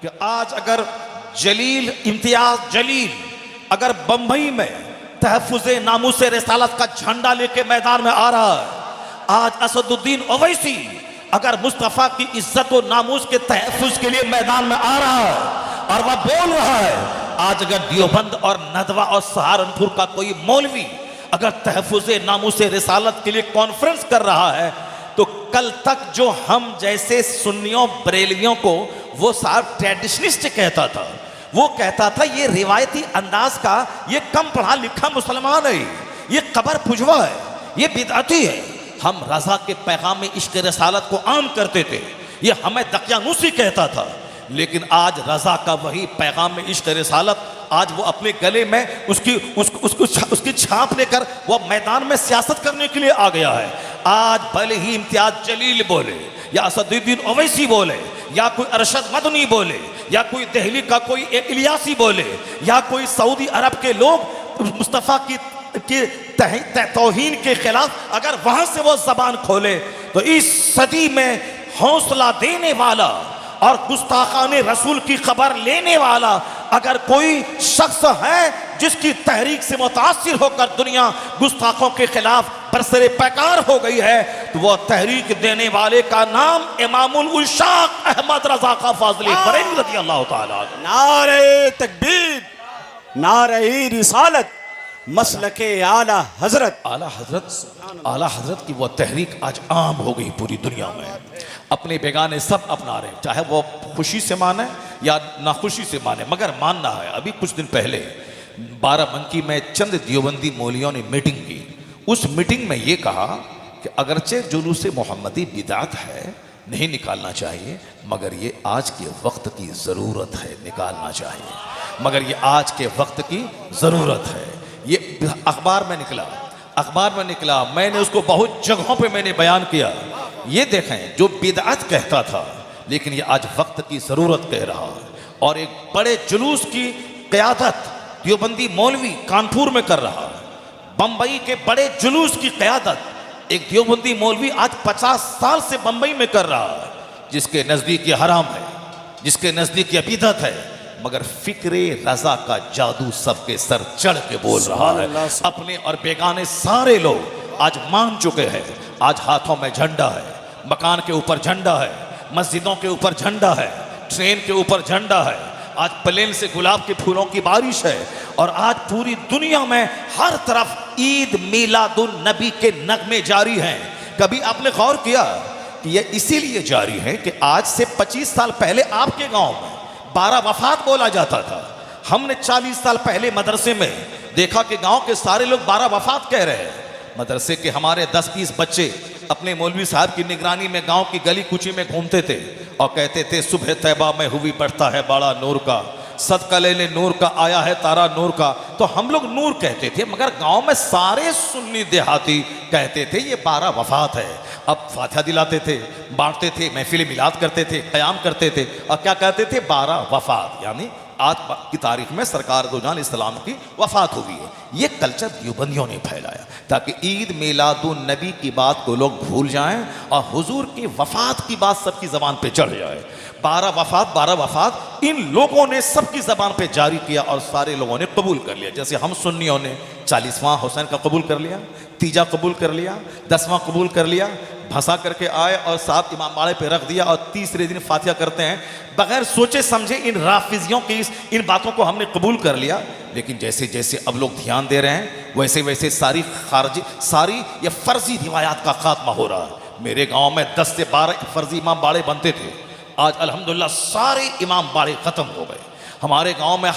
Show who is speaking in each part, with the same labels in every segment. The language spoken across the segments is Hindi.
Speaker 1: कि आज अगर जलील इम्तियाज जलील अगर बंबई में तहफ़्फ़ुज़े नामूसे रिसालत का झंडा लेके मैदान में आ रहा है, आज असदुद्दीन ओवैसी अगर मुस्तफ़ा की इज्जत और नामूस के तहफ़्फ़ुज़ के लिए मैदान में आ रहा है और वह बोल रहा है, आज अगर देवबंद और नदवा और सहारनपुर का कोई मौलवी अगर तहफ़्फ़ुज़े नामूसे रिसालत के लिए कॉन्फ्रेंस कर रहा है, तो कल तक जो हम जैसे सुन्नियों बरेलवियों को वो साहब ट्रेडिशनिस्ट कहता था, वो कहता था ये रिवायती अंदाज का ये कम पढ़ा लिखा मुसलमान है, ये कबर पुजवा है, ये बिदअती है। हम रजा के पैगाम में इश्क रसालत को आम करते थे, ये हमें दकियानूसी कहता था। लेकिन आज रजा का वही पैगाम में इश्क रसालत आज वो अपने गले में उसकी छाप लेकर वो मैदान में सियासत करने के लिए आ गया है। आज भले ही इम्तियाज जलील बोले या असदुद्दीन ओवैसी बोले या कोई अरशद मदनी बोले या कोई दिल्ली का कोई इलियासी बोले या कोई सऊदी अरब के लोग मुस्तफ़ा की तौहीन के खिलाफ अगर वहां से वो जबान खोले, तो इस सदी में हौसला देने वाला और गुस्ताखाने रसूल की खबर लेने वाला अगर कोई शख्स है जिसकी तहरीक से मुतासिर होकर दुनिया गुस्ताखों के खिलाफ बरसरे पैकार हो गई है, तो वह तहरीक देने वाले का नाम इमामुल उशाक अहमद रजा खां फाजली बरेलवी रज़ी अल्लाह ताला।
Speaker 2: नारे तकबीर, नारे रिसालत, मसलके आला हजरत।
Speaker 1: आला हजरत की वह तहरीक आज आम हो गई पूरी दुनिया में, अपने बेगाने सब अपना रहे, चाहे वो खुशी से माने या नाखुशी से माने, मगर मानना है। अभी कुछ दिन पहले बाराबंकी में चंद देवबंदी मौलवियों ने मीटिंग की। उस मीटिंग में ये कहा कि अगरचे जुलूस मोहम्मदी बिदात है, नहीं निकालना चाहिए, मगर ये आज के वक्त की ज़रूरत है, निकालना चाहिए, मगर ये आज के वक्त की ज़रूरत है। ये अखबार में निकला, मैंने उसको बहुत जगहों पे मैंने बयान किया। ये देखें, जो बिदअत कहता था लेकिन ये आज वक्त की ज़रूरत कह रहा है। और एक बड़े जुलूस की क़यादत देवबंदी मौलवी कानपुर में कर रहा है। बम्बई के बड़े जुलूस की क़यादत एक देवबंदी मौलवी आज 50 साल से बम्बई में कर रहा है, जिसके नज़दीक ये हराम है, जिसके नज़दीक ये बिदअत है, मगर फिक्रे रजा का जादू सबके सर चढ़ के बोल रहा है। अपने और बेगाने सारे लोग आज मान चुके हैं। आज हाथों में झंडा है, मकान के ऊपर झंडा है, मस्जिदों के ऊपर झंडा है, ट्रेन के ऊपर झंडा है, आज प्लेन से गुलाब के फूलों की बारिश है। और आज पूरी दुनिया में हर तरफ ईद मिलादुन नबी के नगमे जारी हैं। कभी आपने गौर किया कि ये इसीलिए जारी है कि आज से 25 साल पहले आपके गांव में 12 वफात बोला जाता था। हमने 40 साल पहले मदरसे में देखा कि गांव के सारे लोग 12 वफात कह रहे हैं। मदरसे के हमारे 10-20 बच्चे अपने मौलवी साहब की निगरानी में गांव की गली कूची में घूमते थे और कहते थे, सुबह तैबा में हुई बढ़ता है बड़ा नूर का, सदका ले ले नूर का, आया है तारा नूर का। तो हम लोग नूर कहते थे, मगर गांव में सारे सुन्नी देहाती कहते थे ये 12 वफात है। अब फातिहा दिलाते थे, बांटते थे, महफिल मिलाद करते थे, क़याम करते थे और क्या कहते थे, 12 वफात, यानी आज की तारीख में सरकार दो जान इस्लाम की वफात हुई है। ये कल्चर देवबंदियों ने फैलाया ताकि ईद मिलादुन नबी की बात को लोग भूल जाएं और हुजूर की वफात की बात सबकी ज़बान पे चढ़ जाए। 12 वफात इन लोगों ने सबकी ज़बान पे जारी किया और सारे लोगों ने कबूल कर लिया। जैसे हम सुन्नियों ने 40वां हुसैन का कबूल कर लिया, तीजा कबूल कर लिया, 10वां कबूल कर लिया, भसा करके आए और 7 इमाम बाड़े पे रख दिया और तीसरे दिन फातिहा करते हैं। बगैर सोचे समझे इन राफिजियों की इन बातों को हमने कबूल कर लिया। लेकिन जैसे जैसे अब लोग ध्यान दे रहे हैं, वैसे वैसे सारी ये फर्जी रिवायात का खात्मा हो रहा है। मेरे गांव में 10 से 12 फर्जी इमाम बाड़े बनते थे, आज अल्हम्दुलिल्लाह सारे इमाम बाड़े ख़त्म हो गए। हमारे गांव में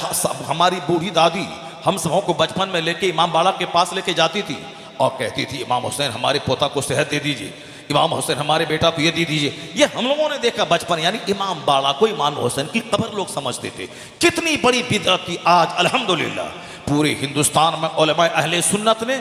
Speaker 1: हमारी बूढ़ी दादी हम सबों को बचपन में लेके इमाम बाड़ा के पास लेके जाती थी और कहती थी, इमाम हुसैन हमारे पोता को सेहत दे दीजिए, इमाम हुसैन हमारे बेटा को ये दे दीजिए। ये हम लोगों ने देखा बचपन, यानी इमाम बाड़ा को इमाम हुसैन की कब्र लोग समझते थे। कितनी बड़ी बिदअत थी। आज अल्हम्दुलिल्लाह पूरे हिंदुस्तान में उलमा अहले सुन्नत ने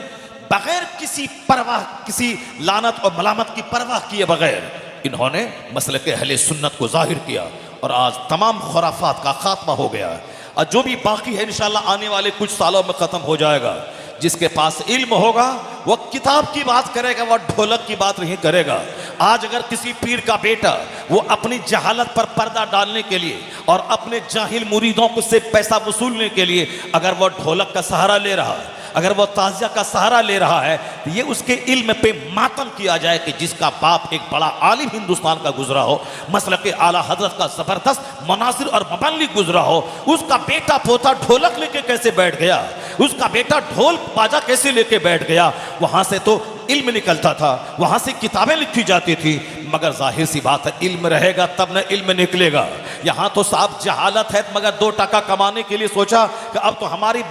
Speaker 1: बगैर किसी परवाह, किसी लानत और मलामत की परवाह किए बगैर इन्होंने मसलक अहले सुन्नत को जाहिर किया और आज तमाम खुराफात का खात्मा हो गया है। और जो भी बाकी है इंशाअल्लाह आने वाले कुछ सालों में ख़त्म हो जाएगा। जिसके पास इल्म होगा वह किताब की बात करेगा, वह ढोलक की बात नहीं करेगा। आज अगर किसी पीर का बेटा वो अपनी जहालत पर पर्दा डालने के लिए और अपने जाहिल मुरीदों को से पैसा वसूलने के लिए अगर वह ढोलक का सहारा ले रहा है, अगर वह ताजिया का सहारा ले रहा है, तो ये उसके इल्म पे मातम किया जाए कि जिसका बाप एक बड़ा आलिम हिंदुस्तान का गुजरा हो, मसलक के आला हजरत का जबरदस्त मनासिर और मुबल्लिग गुजरा हो, उसका बेटा पोता ढोलक लेके कैसे बैठ गया, उसका बेटा ढोल बाजा कैसे लेके बैठ गया। वहां से तो इल्म निकलता था, वहां से किताबें लिखी जाती थी, मगर जाहिर सी बात है इल्म रहेगा तब न इल्म निकलेगा। यहाँ तो साफ जहालत है, मगर 2 टका कमाने के लिए सोचा कि अब तो हमारी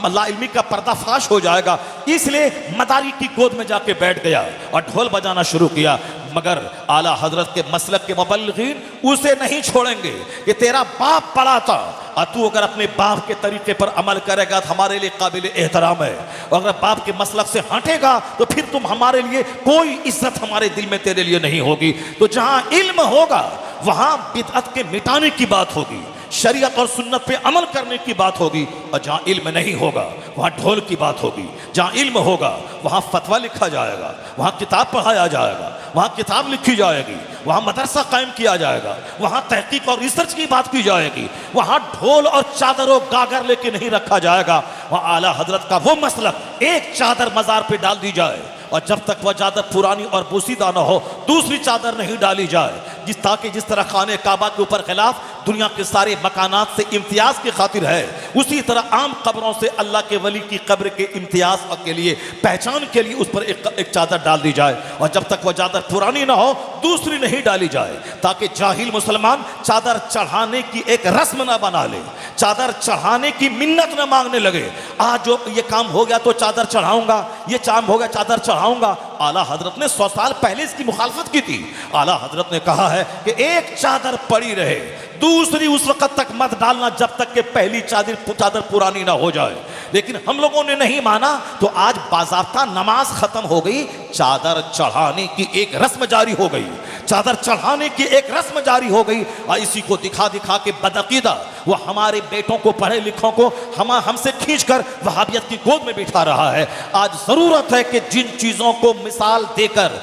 Speaker 1: ला इल्मी का पर्दाफाश हो जाएगा, इसलिए मदारी की गोद में जाके बैठ गया और ढोल बजाना शुरू किया। मगर आला हजरत के मसलक के मुबल्लिगीन उसे नहीं छोड़ेंगे कि तेरा बाप पढ़ा था और तू अगर अपने बाप के तरीके पर अमल करेगा तो हमारे लिए काबिल एहतराम है, और अगर बाप के मसलक से हटेगा तो फिर तुम हमारे लिए कोई इज्जत हमारे दिल में तेरे लिए नहीं होगी। तो जहां इल्म होगा वहां बिदअत के मिटाने की बात होगी, शरीयत और सुन्नत पे अमल करने की बात होगी, और जहां इल्म नहीं होगा वहां ढोल की बात होगी। जहां इल्म होगा वहां फतवा लिखा जाएगा, वहां किताब पढ़ाया जाएगा, वहां किताब लिखी जाएगी, वहां मदरसा कायम किया जाएगा, वहां तहकीक और रिसर्च की बात की जाएगी, वहां ढोल और चादरों गागर लेके नहीं रखा जाएगा। वहां आला हजरत का वो मसलक एक चादर मजार पे डाल दी जाए और जब तक वह चादर पुरानी और बोसीदा न हो दूसरी चादर नहीं डाली जाए, ताकि जिस तरह खाने काबा के ऊपर खिलाफ दुनिया के सारे मकानात से इम्तियाज की खातिर है, उसी तरह आम कब्रों से अल्लाह के वली की कब्र के इम्तियाज के लिए, पहचान के लिए उस पर एक चादर डाल दी जाए, और जब तक वह चादर पुरानी ना हो दूसरी नहीं डाली जाए, ताकि जाहिल मुसलमान चादर चढ़ाने की एक रस्म ना बना ले, चादर चढ़ाने की मिन्नत ना मांगने लगे। आज जो ये काम हो गया तो चादर चढ़ाऊंगा, ये काम हो गया चादर चढ़ाऊंगा। आला हजरत ने 100 साल पहले इसकी मुखालफत की थी। आला हजरत ने कहा है कि एक चादर पड़ी रहे, दूसरी उस वक्त तक मत डालना जब तक कि पहली चादर पुरानी ना हो जाए। लेकिन हम लोगों ने नहीं माना, तो आज बाज़ाब्ता नमाज खत्म हो गई, चादर चढ़ाने की एक रस्म जारी हो गई, चादर चढ़ाने की एक रस्म जारी हो गई, और इसी को दिखा दिखा के बदअकीदा वो हमारे बेटों को, पढ़े लिखों को हमसे खींचकर वहाबियत की गोद में बिठा रहा है। आज जरूरत है कि जिन चीजों को मिसाल देकर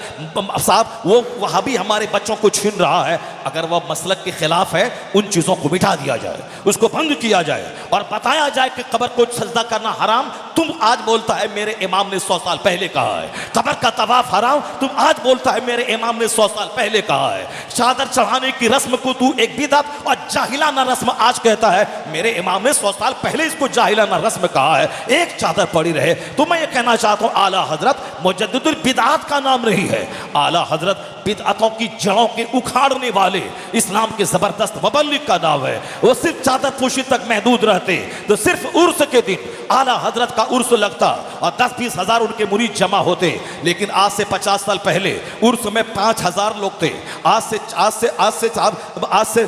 Speaker 1: साहब वो वहाबी हमारे बच्चों को छीन रहा है, अगर वह मसलक के खिलाफ है, उन चीजों को मिटा दिया जाए, उसको बंद किया जाए और बताया जाए कि कब्र को सजदा करना हराम, तुम आज बोलता है मेरे इमाम ने 100 साल पहले कहा है। कब्र का तवाफ हराम, तुम आज बोलता है मेरे इमाम ने 100 साल पहले कहा है। चादर चढ़ाने की रस्म को तू एक बिदअत और जाहिलाना रस्म आज कहता है, मेरे इमाम ने 100 साल पहले इसको जाहिलाना रस्म कहा है। एक चादर पड़ी रहे। तो मैं ये कहना चाहता हूं, आला हजरत मुजद्दिदुल बिदअत का नाम नहीं है, आला हजरत बिदअतों की जड़ों के उखाड़ने वाले इस्लाम के जबरदस्त मुबल्लिग का नाम है। वो सिर्फ चादर पोशी तक महदूद रहते तो सिर्फ उर्स के दिन आला हजरत का उर्स लगता और 10-20 हजार उनके मुरीद जमा होते, लेकिन आज से 50 साल पहले उर्स में 5000 लोग थे। आज से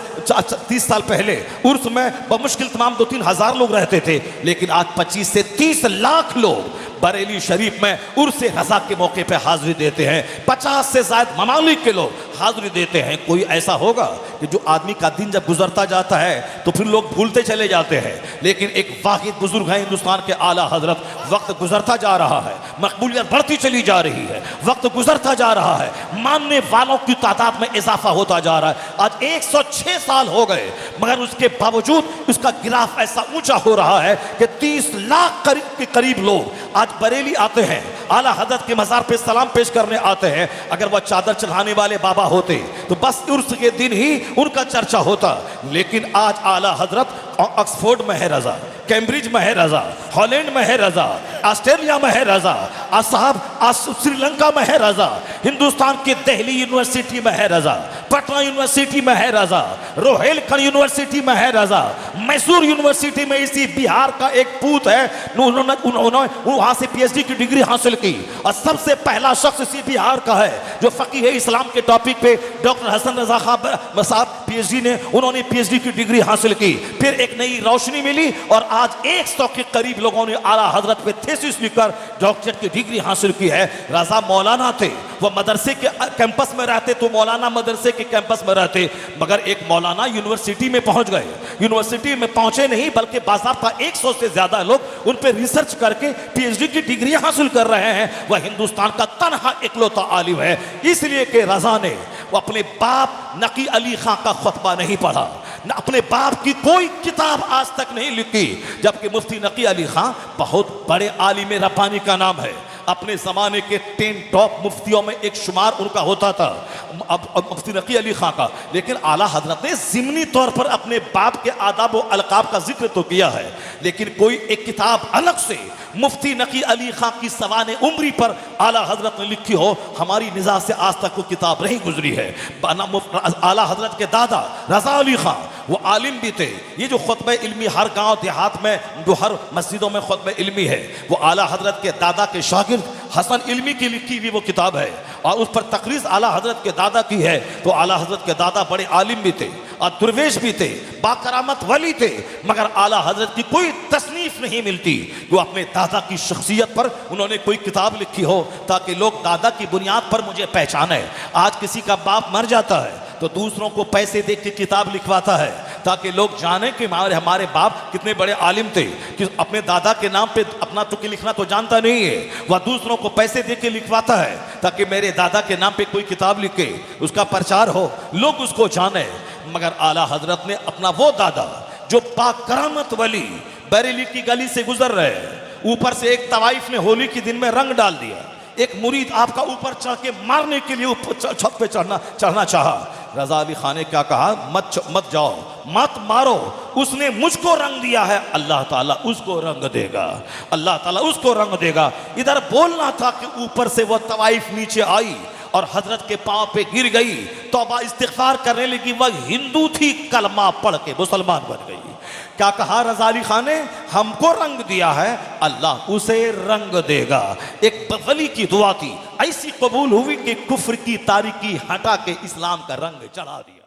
Speaker 1: 30 साल पहले उर्स में बमुश्किल तमाम 2-3 हजार लोग रहते थे, लेकिन आज 25 से 30 लाख लोग बरेली शरीफ में उर्स रज़ा के मौके पे हाजिरी देते हैं। 50 से ज़ायद ममालिक के लोग हाजिरी देते हैं। कोई ऐसा होगा कि जो आदमी का दिन जब गुजरता जाता है तो फिर लोग भूलते चले जाते हैं, लेकिन एक वाहिद बुजुर्ग है हिंदुस्तान के आला हजरत, वक्त गुजरता जा रहा है, मकबूलियत बढ़ती चली जा रही है, वक्त गुजरता जा रहा है, मानने वालों की तादाद में इजाफा होता जा रहा है। आज 106 साल हो गए, मगर उसके बावजूद उसका गिराफ ऐसा ऊंचा हो रहा है कि 30 लाख के करीब लोग आज बरेली आते हैं, आला हजरत के मज़ार पे सलाम पेश करने आते हैं। अगर वह चादर चढ़ाने वाले बाबा होते तो बस उर्स के दिन ही उनका चर्चा होता, लेकिन आज आला हजरत ऑक्सफोर्ड में है रजा, कैम्ब्रिज में है रजा, हॉलैंड में है रजा, ऑस्ट्रेलिया में है रजा, साहब श्रीलंका में है रजा, हिंदुस्तान के दिल्ली यूनिवर्सिटी में है रजा, पटना यूनिवर्सिटी में है रजा, रोहेलखंड यूनिवर्सिटी में है रजा, मैसूर यूनिवर्सिटी में इसी बिहार का एक पूत है, उन्होंने वहां से पीएचडी की डिग्री हासिल की, और सबसे पहला शख्स इसी बिहार का है जो फकीह इस्लाम के टॉपिक पे डॉक्टर हसन रजा खान साहब पीएचडी ने, उन्होंने पीएचडी की डिग्री हासिल की। फिर एक नई रोशनी मिली और आज 100 के करीब लोगों ने आला हजरत पे थीसिस लिखकर डॉक्टरेट की डिग्री हासिल की है। रजा मौलाना थे, वो मदरसे के कैंपस में रहते तो मौलाना मदरसे के कैंपस में रहते, मगर एक मौलाना यूनिवर्सिटी में पहुंच गए। यूनिवर्सिटी में पहुंचे नहीं बल्कि बाज़ाब्ता 100 से ज्यादा लोग उन पर रिसर्च करके पीएचडी की डिग्री हासिल कर रहे हैं। वह हिंदुस्तान का तन्हा इकलौता आलिम है, इसलिए कि रजा ने वो अपने बाप नकी अली खां का खुतबा नहीं पढ़ा, न अपने बाप की कोई किताब आज तक नहीं लिखी। जबकि मुफ्ती नकी अली खां बहुत बड़े आलिम रब्बानी का नाम है, अपने ज़माने के 10 टॉप मुफ्तियों में एक शुमार उनका होता था, अब मुफ्ती नकी अली खां का। लेकिन आला हजरत ने ज़िमनी तौर पर अपने बाप के आदाब व अलकाब का जिक्र तो किया है, लेकिन कोई एक किताब अलग से मुफ्ती नकी अली खां की सवाने उम्री पर आला हजरत ने लिखी हो, हमारी निज़ाह से आज तक वो किताब नहीं गुजरी है। आला हजरत के दादा रजा अली खां वो आलिम भी थे। ये जो खुतबा इल्मी हर गांव देहात में, जो हर मस्जिदों में खुतबा इल्मी है, वो आला हजरत के दादा के शागिर्द हसन इल्मी की लिखी हुई वो किताब है, और उस पर तकरीज आला हजरत के दादा की है। तो आला हजरत के दादा बड़े आलिम भी थे और दुर्वेश भी थे, बाकरामत वली थे, मगर आला हजरत की कोई तसनीफ नहीं मिलती जो अपने दादा की शख्सियत पर उन्होंने कोई किताब लिखी हो ताकि लोग दादा की बुनियाद पर मुझे पहचाने। आज किसी का बाप मर जाता है तो दूसरों को पैसे दे के किताब लिखवाता है ताकि लोग जाने कि हमारे बाप कितने बड़े आलिम थे, कि अपने दादा के नाम पे अपना तो लिखना तो जानता नहीं है, वह दूसरों को पैसे दे के लिखवाता है ताकि मेरे दादा के नाम पे कोई किताब लिखे, उसका प्रचार हो, लोग उसको जाने। मगर आला हजरत ने अपना वो दादा जो बाकरामत वली बरेली की गली से गुजर रहे, ऊपर से एक तवाइफ ने होली के दिन में रंग डाल दिया, एक मुरीद आपका ऊपर चढ़ के मारने के लिए ऊपर छत पे चढ़ना चाहा। रजा अली खान ने क्या कहा, मत जाओ, मत मारो, उसने मुझको रंग दिया है, अल्लाह ताला उसको रंग देगा, अल्लाह ताला उसको रंग देगा। इधर बोलना था कि ऊपर से वो तवाइफ नीचे आई और हजरत के पांव पे गिर गई, तौबा इस्तिगफार करने लगी। वह हिंदू थी, कलमा पढ़ के मुसलमान बन गई। क्या कहा रजा अली खान ने, हमको रंग दिया है, अल्लाह उसे रंग देगा। एक वली की दुआ थी, ऐसी कबूल हुई कि कुफ्र की तारीकी हटा के इस्लाम का रंग चढ़ा दिया।